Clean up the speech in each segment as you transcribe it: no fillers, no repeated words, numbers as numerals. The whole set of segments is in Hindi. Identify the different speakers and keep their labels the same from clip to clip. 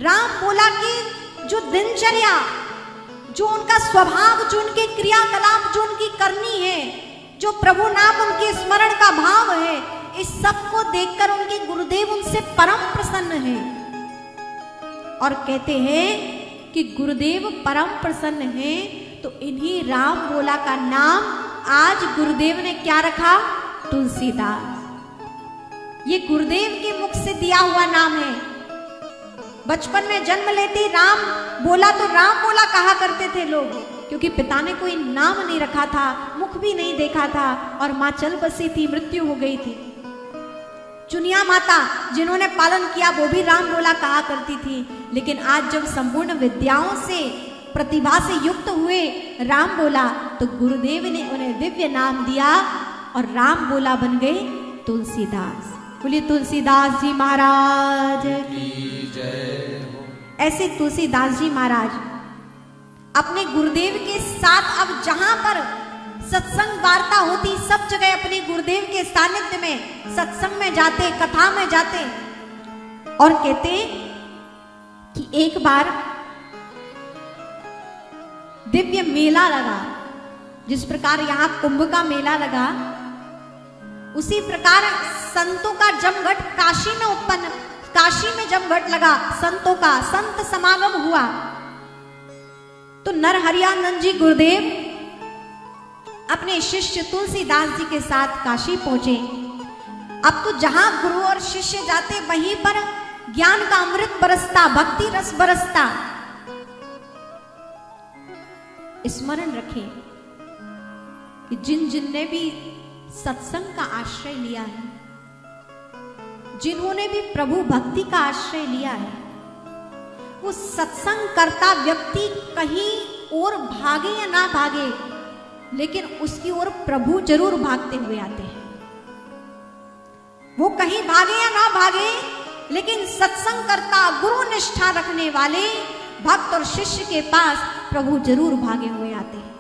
Speaker 1: राम बोला कि जो दिनचर्या, जो उनका स्वभाव, जो उनके क्रियाकलाप, जो उनकी करनी है, जो प्रभु नाम उनके स्मरण का भाव है, इस सब को देखकर उनके गुरुदेव उनसे परम प्रसन्न है। और कहते हैं कि गुरुदेव परम प्रसन्न है, तो इन्हीं राम बोला का नाम आज गुरुदेव ने क्या रखा? तुलसीदास। ये गुरुदेव के मुख से दिया हुआ नाम है। बचपन में जन्म लेते राम बोला तो राम बोला कहा करते थे लोग, क्योंकि पिता ने कोई नाम नहीं रखा था, मुख भी नहीं देखा था, और माँ चल बसी थी, मृत्यु हो गई थी। चुनिया माता जिन्होंने पालन किया वो भी राम बोला कहा करती थी। लेकिन आज जब संपूर्ण विद्याओं से, प्रतिभा से युक्त हुए राम बोला, तो गुरुदेव ने उन्हें दिव्य नाम दिया और राम बोला बन गए तुलसीदास। बोलिए तुलसीदास जी महाराज की जय हो। ऐसे तुलसीदास जी महाराज अपने गुरुदेव के साथ अब जहां पर सत्संग वार्ता होती, सब जगह अपने गुरुदेव के सानिध्य में सत्संग में जाते, कथा में जाते, और कहते कि एक बार दिव्य मेला लगा। जिस प्रकार यहां कुंभ का मेला लगा, उसी प्रकार संतों का जमघट काशी में उत्पन्न, काशी में जमघट लगा, संतों का संत समागम हुआ। तो नरहरियानंद जी गुरुदेव अपने शिष्य तुलसीदास जी के साथ काशी पहुंचे। अब तो जहां गुरु और शिष्य जाते वहीं पर ज्ञान का अमृत बरसता, भक्ति रस बरसता। स्मरण रखें कि जिन जिन ने भी सत्संग का आश्रय लिया है, जिन्होंने भी प्रभु भक्ति का आश्रय लिया है, वो सत्संग करता व्यक्ति कहीं और भागे या ना भागे, लेकिन उसकी ओर प्रभु जरूर भागते हुए आते हैं। वो कहीं भागे या ना भागे, लेकिन सत्संग करता, गुरु निष्ठा रखने वाले भक्त और शिष्य के पास प्रभु जरूर भागे हुए आते हैं।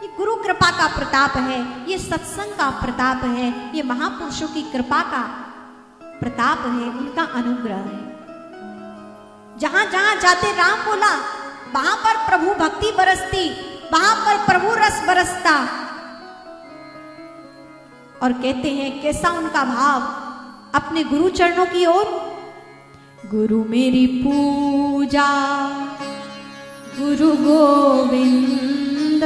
Speaker 1: ये गुरु कृपा का प्रताप है, ये सत्संग का प्रताप है, ये महापुरुषों की कृपा का प्रताप है, उनका अनुग्रह है। जहां जहां जाते राम बोला, वहां पर प्रभु भक्ति बरसती, वहां पर प्रभु रस बरसता। और कहते हैं कैसा उनका भाव अपने गुरु चरणों की ओर। गुरु मेरी पूजा, गुरु गोविंद,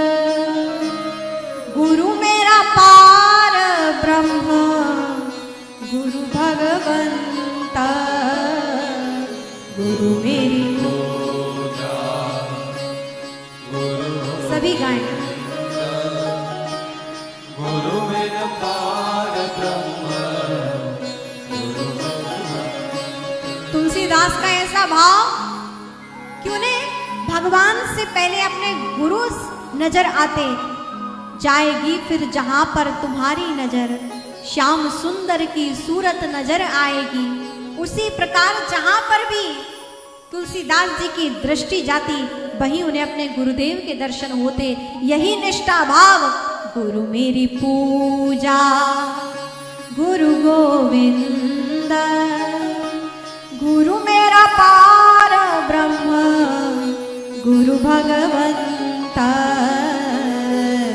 Speaker 1: गुरु मेरा पार ब्रह्म, गुरु भगवंत, गुरु मेरी पूजा, सभी गाएं।
Speaker 2: गुरु मेरा पार ब्रह्म, गुरु भगवंत।
Speaker 1: तुलसीदास का ऐसा भाव कि उन्हें भगवान से पहले अपने गुरु नजर आते। जाएगी फिर जहां पर तुम्हारी नजर, श्याम सुंदर की सूरत नजर आएगी। उसी प्रकार जहां पर भी तुलसीदास जी की दृष्टि जाती, वहीं उन्हें अपने गुरुदेव के दर्शन होते। यही निष्ठा भाव, गुरु मेरी पूजा, गुरु गोविंद, गुरु मेरा पार ब्रह्म, गुरु भगवंत,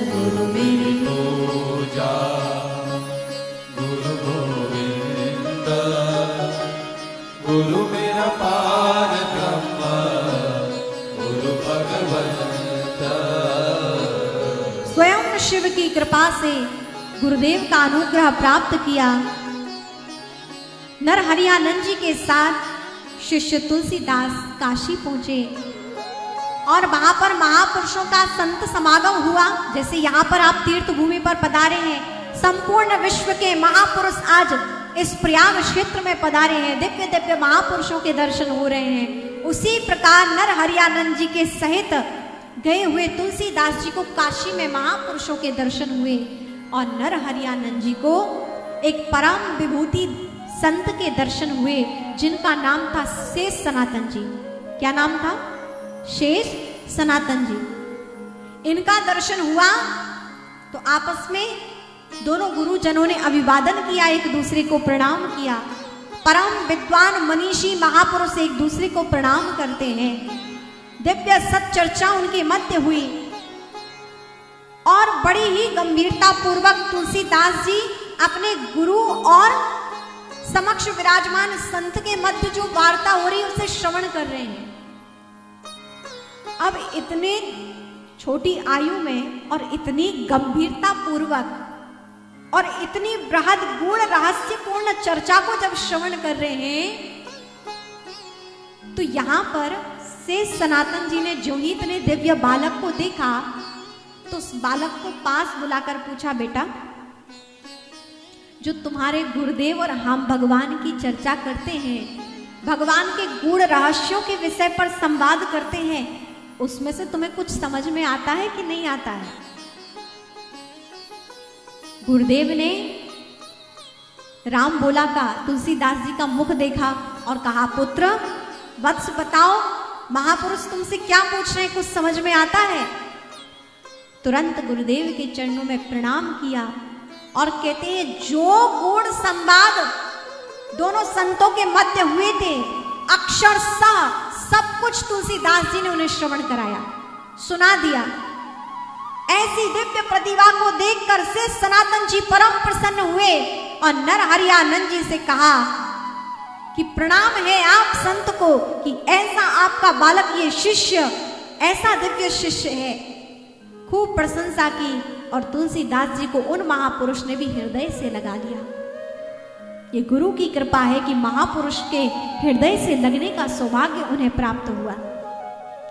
Speaker 1: गुरु मेरी
Speaker 2: पूजा, गुरु गोविंद, गुरु मेरा पार ब्रह्म, गुरु भगवंत।
Speaker 1: स्वयं शिव की कृपा से गुरुदेव का अनुग्रह प्राप्त किया। नरहरियानंद जी के साथ शिष्य तुलसीदास काशी पहुंचे और वहां पर महापुरुषों का संत समागम हुआ। जैसे यहाँ पर आप तीर्थ भूमि पर पधारे हैं, संपूर्ण विश्व के महापुरुष आज इस प्रयाग क्षेत्र में पधारे हैं, दिव्य दिव्य महापुरुषों के दर्शन हो रहे हैं। उसी प्रकार नरहरियानंद जी के सहित गए हुए तुलसीदास जी को काशी में महापुरुषों के दर्शन हुए और नरहरियानंद जी को एक परम विभूति संत के दर्शन हुए, जिनका नाम था शेष सनातन जी। क्या नाम था? शेष सनातन जी। इनका दर्शन हुआ तो आपस में दोनों गुरुजनों ने अभिवादन किया, एक दूसरे को प्रणाम किया। परम विद्वान मनीषी महापुरुष एक दूसरे को प्रणाम करते हैं। दिव्य सत चर्चा उनके मध्य हुई और बड़ी ही गंभीरता पूर्वक तुलसीदास जी अपने गुरु और समक्ष विराजमान संत के मध्य जो वार्ता हो रही है उसे श्रवण कर रहे हैं। अब इतने छोटी आयु में और इतनी गंभीरता पूर्वक और इतनी बृहद गूढ़ रहस्यपूर्ण चर्चा को जब श्रवण कर रहे हैं तो यहां पर से सनातन जी ने जो ही इतने दिव्य बालक को देखा तो उस बालक को पास बुलाकर पूछा, बेटा जो तुम्हारे गुरुदेव और हम भगवान की चर्चा करते हैं, भगवान के गूढ़ रहस्यों के विषय पर संवाद करते हैं, उसमें से तुम्हें कुछ समझ में आता है कि नहीं आता है? गुरुदेव ने राम बोला का तुलसीदास जी का मुख देखा और कहा, पुत्र वत्स बताओ, महापुरुष तुमसे क्या पूछ रहे हैं, कुछ समझ में आता है? तुरंत गुरुदेव के चरणों में प्रणाम किया और कहते हैं, जो गूढ़ संवाद दोनों संतों के मध्य हुए थे, अक्षरशः सब कुछ तुलसीदास जी ने उन्हें श्रवण कराया, सुना दिया। ऐसी दिव्य प्रतिभा को देखकर से सनातन जी परम प्रसन्न हुए और नरहरि आनंद जी से कहा कि प्रणाम है आप संत को कि ऐसा आपका बालक, ये शिष्य ऐसा दिव्य शिष्य है। खूब प्रशंसा की और तुलसीदास जी को उन महापुरुष ने भी हृदय से लगा लिया। ये गुरु की कृपा है कि महापुरुष के हृदय से लगने का सौभाग्य उन्हें प्राप्त हुआ।